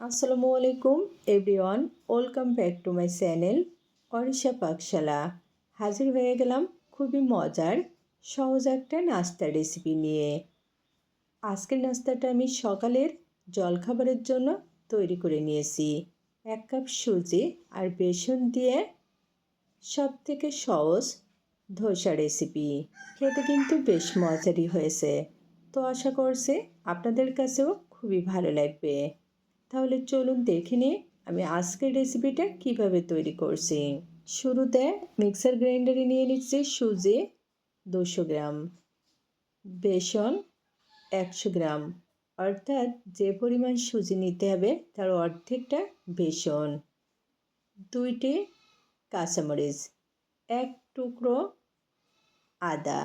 আসসালামু আলাইকুম everyone, welcome back to my channel Arisha Pakshala. হাজির হয়ে গেলাম খুবই মজার সহজ একটা নাস্তার রেসিপি নিয়ে। আজকের নাস্তাটা আমি সকালের জলখাবারের জন্য তৈরি করে নিয়েছি। 1 কাপ সুজি আর বেসন দিয়ে সবথেকে সহজ ধোসা রেসিপি। খেতে কিন্তু বেশ মজারই হয়েছে, তো আশা করছি আপনাদের কাছেও খুবই ভালো লাগবে। তাহলে চলুন দেখে নিই আমি আজকের রেসিপিটা কিভাবে তৈরি করছি। শুরুতে মিক্সার গ্রাইন্ডারে নিয়ে নিচ্ছি সুজি 200 গ্রাম, বেসন 100 গ্রাম, অর্থাৎ যে পরিমাণ সুজি নিতে হবে তার অর্ধেকটা বেসন, 2টি কাঁচামরিচ, 1 টুকরো আদা,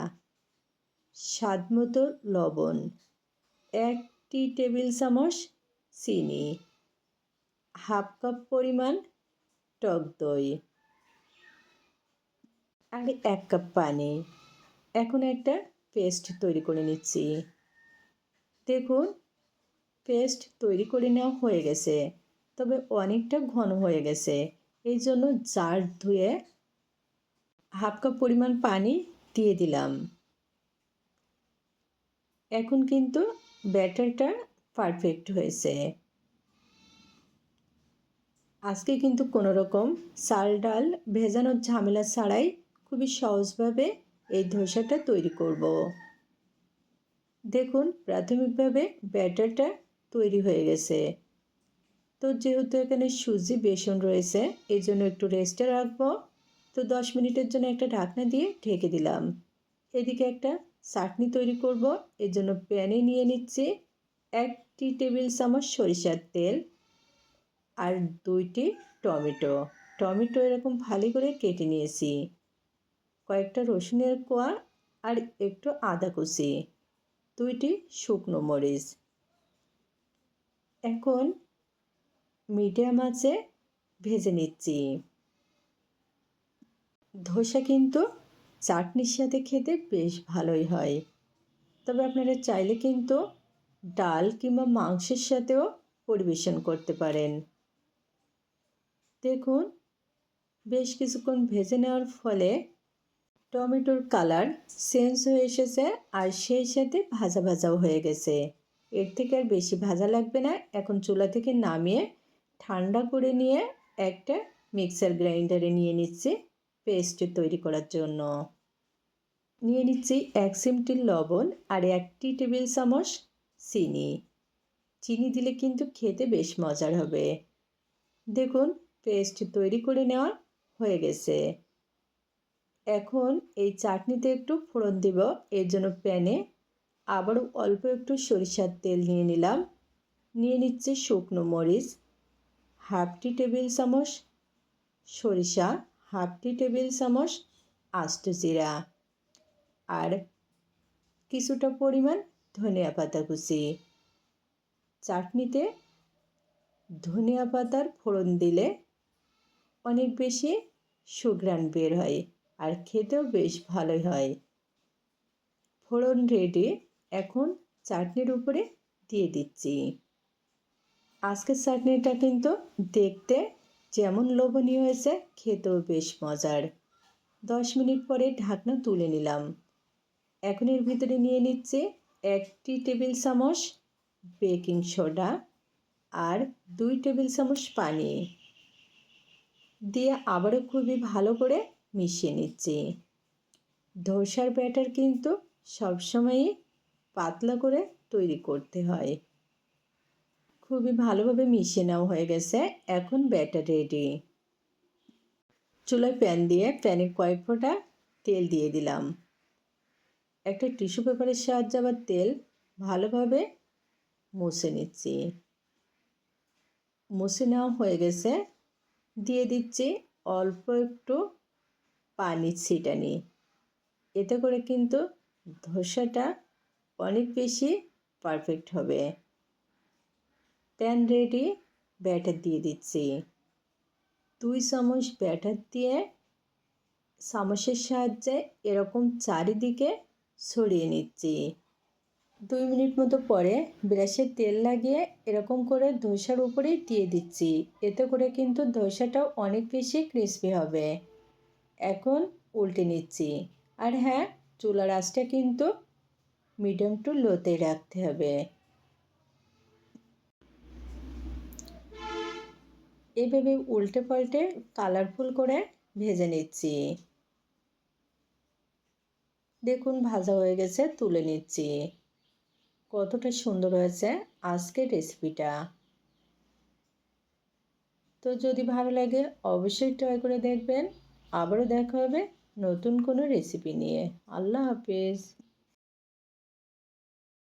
স্বাদমতো লবণ, 1 টেবিল চামচ চিনি, হাফ কাপ পরিমাণ টক দই আর 1 কাপ পানি। এখন একটা পেস্ট তৈরি করে নিচ্ছি। দেখুন, পেস্ট তৈরি করে নেওয়া হয়ে গেছে, তবে অনেকটা ঘন হয়ে গেছে। এই জন্য জার ধুয়ে হাফ কাপ পরিমাণ পানি দিয়ে দিলাম। এখন কিন্তু ব্যাটারটা পারফেক্ট হয়েছে। আজকে কিন্তু কোনো রকম চাল ডাল ভেজানোর ঝামেলা ছাড়াই খুবই সহজভাবে এই ধোসাটা তৈরি করব। দেখুন, প্রাথমিকভাবে ব্যাটারটা তৈরি হয়ে গেছে। তো যেহেতু এখানে সুজি বেসন রয়েছে, এই জন্য একটু রেস্টে রাখবো। তো 10 মিনিটের জন্য একটা ঢাকনা দিয়ে ঢেকে দিলাম। এদিকে একটা চাটনি তৈরি করব। এর জন্য প্যানে নিয়ে নিচ্ছি 1 টেবিল চামচ সরিষার তেল আর 2টি টমেটো। টমেটো এরকম ভালো করে কেটে নিয়েছি, কয়েকটা রসুনের কোয়া আর একটু আদা কুচি, 2টি শুকনো মরিচ। এখন মিডিয়াম আঁচে ভেজে নিচ্ছি। ধোসা কিন্তু চাটনির সাথে খেতে বেশ ভালোই হয়, তবে আপনারা চাইলে কিন্তু ডাল কিংবা মাংসের সাথেও পরিবেশন করতে পারেন। দেখুন, বেশ কিছুক্ষণ ভেজে নেওয়ার ফলে টমেটোর কালার চেঞ্জ হয়ে এসেছে আর সেই সাথে ভাজা ভাজাও হয়ে গেছে। এর থেকে আর বেশি ভাজা লাগবে না। এখন চুলা থেকে নামিয়ে ঠান্ডা করে নিয়ে একটা মিক্সার গ্রাইন্ডারে নিয়ে নিচ্ছি পেস্ট তৈরি করার জন্য। নিয়ে নিচ্ছি 1 চিমটি লবণ আর 1 টেবিল চামচ চিনি। চিনি দিলে কিন্তু খেতে বেশ মজার হবে। দেখুন, পেস্ট তৈরি করে নেওয়া হয়ে গেছে। এখন এই চাটনিতে একটু ফোড়ন দিব। এর জন্য প্যানে আবারও অল্প একটু সরিষার তেল নিয়ে নিলাম। নিয়ে নিচ্ছি শুকনো মরিচ, হাফ টেবিল চামচ সরিষা, হাফ টেবিল চামচ আস্ত জিরা আর কিছুটা পরিমাণ ধনিয়া পাতা কুচি। চাটনিতে ধনিয়া পাতার ফোড়ন দিলে অনেক বেশি সুঘ্রাণ বের হয় আর খেতেও বেশ ভালোই হয়। ফোড়ন রেডি, এখন চাটনির উপরে দিয়ে দিচ্ছি। আজকের চাটনিটা কিন্তু দেখতে যেমন লোভনীয় হয়েছে, খেতেও বেশ মজার। 10 মিনিট পরে ঢাকনা তুলে নিলাম। এখন এর ভিতরে নিয়ে নিচ্ছি 1 টেবিল চামচ বেকিং সোডা আর 2 টেবিল চামচ পানি দিয়ে আবারও খুবই ভালো করে মিশিয়ে নিচ্ছি। ধোসার ব্যাটার কিন্তু সবসময়ই পাতলা করে তৈরি করতে হয়। খুবই ভালোভাবে মিশিয়ে নেওয়া হয়ে গেছে। এখন ব্যাটার রেডি। চুলায় প্যান দিয়ে প্যানে কয়েক ফোঁটা তেল দিয়ে দিলাম। একটা টিস্যু পেপারের সাহায্যে আবার তেল ভালোভাবে মুছে নিচ্ছি। মুছে নেওয়া হয়ে গেছে। দিয়ে দিচ্ছি অল্প একটু পানি ছিটানি। এতে করে কিন্তু ধোসাটা অনেক বেশি পারফেক্ট হবে। প্যান রেডি, ব্যাটার দিয়ে দিচ্ছি। 2 চামচ ব্যাটার দিয়ে চামচের সাহায্যে এরকম চারিদিকে ছড়িয়ে নিচ্ছি। 2 মিনিট মতো পরে ব্রাশে তেল লাগিয়ে এরকম করে ধোসার উপরেই দিয়ে দিচ্ছি। এতে করে কিন্তু ধোসাটাও অনেক বেশি ক্রিস্পি হবে। এখন উল্টে নিচ্ছি। আর হ্যাঁ, চুলার আঁচটা কিন্তু মিডিয়াম টু লোতে রাখতে হবে। এভাবে উল্টে পাল্টে কালারফুল করে ভেজে নিচ্ছি। দেখুন ভাজা হয়ে গেছে, তুলে নিচ্ছি। কতটা সুন্দর হয়েছে আজকের রেসিপিটা। তো যদি ভালো লাগে অবশ্যই ট্রাই করে দেখবেন। আবারও দেখা হবে নতুন কোনো রেসিপি নিয়ে। আল্লাহ হাফেজ।